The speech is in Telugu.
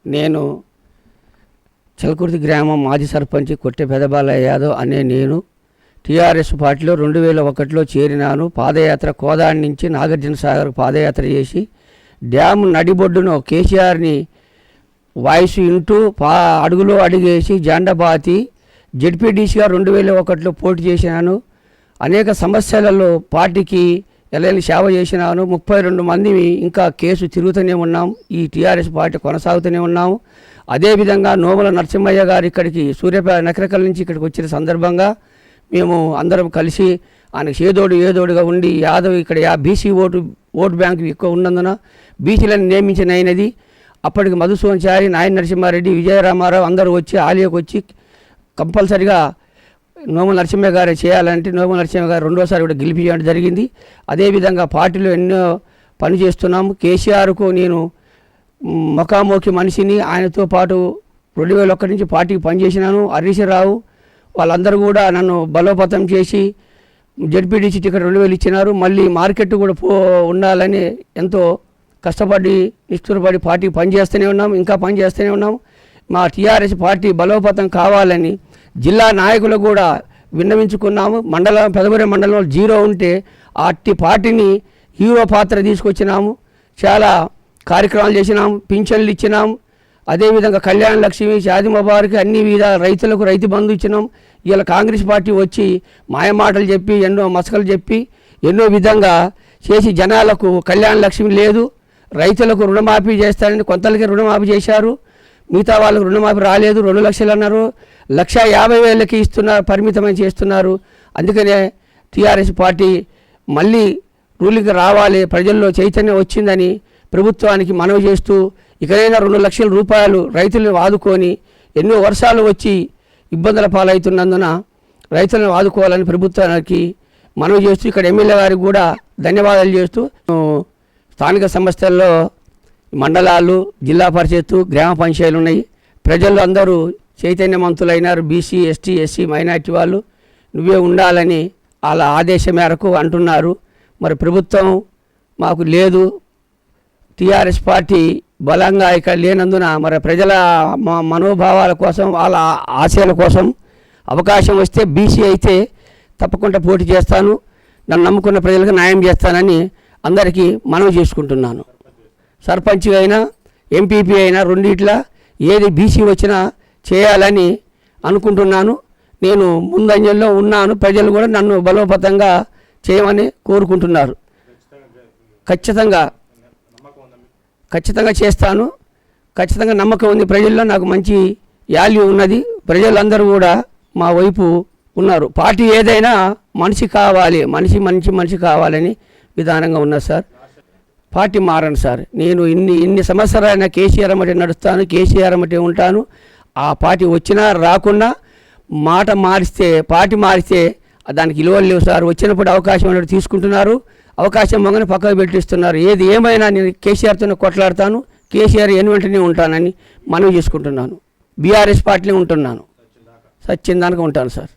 నేను చిలకుర్తి గ్రామం మాజీ సర్పంచ్ కొట్టె పెదబాలయ్య యాదవ్ అనే నేను టీఆర్ఎస్ పార్టీలో 2001లో చేరినాను. పాదయాత్ర కోదాడి నుంచి నాగార్జున సాగర్ పాదయాత్ర చేసి డ్యామ్ నడిబొడ్డును కేసీఆర్ని వాయిస్ వింటూ అడుగులో అడుగేసి జెండబాతి జెడ్పీటీసీగా 2001లో పోటీ చేసినాను. అనేక సమస్యలలో పార్టీకి ఎలాంటి సేవ చేసినాను. 32 మంది ఇంకా కేసు తిరుగుతూనే ఉన్నాం. ఈ టీఆర్ఎస్ పార్టీ కొనసాగుతూనే ఉన్నాము. అదేవిధంగా నోముల నరసింహయ్య గారు ఇక్కడికి సూర్యాపేట నకరకల్ నుంచి ఇక్కడికి వచ్చిన సందర్భంగా మేము అందరం కలిసి ఆయనకు ఏదోడుగా ఉండి యాదవ్ ఇక్కడ బీసీ ఓటు బ్యాంకు ఎక్కువ ఉన్నందున బీసీలను నియమించిన అయినది. అప్పటికి మధుసూదనాచారి, నాయన నరసింహారెడ్డి, విజయరామారావు అందరూ వచ్చి ఆలయకు వచ్చి కంపల్సరిగా నోముల నరసింహ గారే చేయాలంటే నోముల నరసింహ గారు రెండోసారి కూడా గెలిపించడం జరిగింది. అదేవిధంగా పార్టీలో ఎన్నో పని చేస్తున్నాము. కేసీఆర్కు నేను ముఖాముఖి మనిషిని. ఆయనతో పాటు 2001 నుంచి పార్టీకి పనిచేసినాను. హరీశ్రావు వాళ్ళందరూ కూడా నన్ను బలోపేతం చేసి జెడ్పీటీసీ టికెట్ 2000 ఇచ్చినారు. మళ్ళీ మార్కెట్ కూడా ఉండాలని ఎంతో కష్టపడి నిష్ఠురపడి పార్టీకి పనిచేస్తూనే ఉన్నాం. ఇంకా పనిచేస్తూనే ఉన్నాం. మా టీఆర్ఎస్ పార్టీ బలోపేతం కావాలని జిల్లా నాయకులు కూడా విన్నవించుకున్నాము. పెదబూరెం మండలంలో 0 ఉంటే అట్టి పార్టీని హీరో పాత్ర తీసుకొచ్చినాము. చాలా కార్యక్రమాలు చేసినాము. పింఛన్లు ఇచ్చినాం. అదేవిధంగా కళ్యాణ లక్ష్మి, షాదీ ముబారక్ అన్ని విధాల రైతులకు రైతు బంధు ఇచ్చినాం. ఇలా కాంగ్రెస్ పార్టీ వచ్చి మాయమాటలు చెప్పి ఎన్నో మసకలు చెప్పి ఎన్నో విధంగా చేసి జనాలకు కళ్యాణ లక్ష్మి లేదు, రైతులకు రుణమాఫీ చేస్తారని కొంతలకి రుణమాఫీ చేశారు. మిగతా వాళ్ళకు రుణమాఫీ రాలేదు. 2 లక్షలు అన్నారు. 1,50,000కి ఇస్తున్నారు, పరిమితమని చేస్తున్నారు. అందుకనే టీఆర్ఎస్ పార్టీ మళ్ళీ రూలింగ్ రావాలి, ప్రజల్లో చైతన్యం వచ్చిందని ప్రభుత్వానికి మనవి చేస్తూ ఇకనైనా 2 లక్షల రూపాయలు రైతులను ఆదుకొని ఎన్నో వర్షాలు వచ్చి ఇబ్బందుల పాలవుతున్నందున రైతులను ఆదుకోవాలని ప్రభుత్వానికి మనవి చేస్తూ ఇక్కడ ఎమ్మెల్యే గారికి కూడా ధన్యవాదాలు చేస్తూ స్థానిక సంస్థల్లో మండలాలు, జిల్లా పరిషత్తు, గ్రామ పంచాయతీలు ఉన్నాయి. ప్రజలు అందరూ చైతన్యవంతులైనారు. బీసీ, ఎస్టీ, ఎస్సీ, మైనార్టీ వాళ్ళు నువ్వే ఉండాలని వాళ్ళ ఆదేశం మేరకు అంటున్నారు. మరి ప్రభుత్వం మాకు లేదు, టీఆర్ఎస్ పార్టీ బలంగా ఇక్కడ లేనందున మరి ప్రజల మనోభావాల కోసం వాళ్ళ ఆశయాల కోసం అవకాశం వస్తే బీసీ అయితే తప్పకుండా పోటీ చేస్తాను, నన్ను నమ్ముకున్న ప్రజలకు న్యాయం చేస్తానని అందరికీ మనవి చేసుకుంటున్నాను. సర్పంచ్ అయినా ఎంపీపీ అయినా రెండిట్లా ఏది బీసీ వచ్చినా చేయాలని అనుకుంటున్నాను. నేను ముందంజల్లో ఉన్నాను. ప్రజలు కూడా నన్ను బలోపేతంగా చేయమని కోరుకుంటున్నారు. ఖచ్చితంగా చేస్తాను. ఖచ్చితంగా నమ్మకం ఉంది. ప్రజల్లో నాకు మంచి వాల్యూ ఉన్నది. ప్రజలందరూ కూడా మా వైపు ఉన్నారు. పార్టీ ఏదైనా మనిషి కావాలి, మనిషి కావాలని విధానంగా ఉన్నది సార్. Party మారను sir. నేను ఇన్ని సంవత్సరాలైనా కేసీఆర్ అమ్మటే నడుస్తాను, కేసీఆర్ అమ్మటే ఉంటాను. ఆ పార్టీ వచ్చినా రాకున్నా మాట మారిస్తే, పార్టీ మారిస్తే దానికి విలువలు లేవు సార్. వచ్చినప్పుడు అవకాశం అనేది తీసుకుంటున్నారు, అవకాశం మగని పక్కకు పెట్టిస్తున్నారు. ఏది ఏమైనా నేను కేసీఆర్తోనే కొట్లాడతాను, కేసీఆర్ వెంటనే ఉంటానని మనవి చేసుకుంటున్నాను. బీఆర్ఎస్ పార్టీలో ఉంటున్నాను, సచ్చిందానికి ఉంటాను సార్.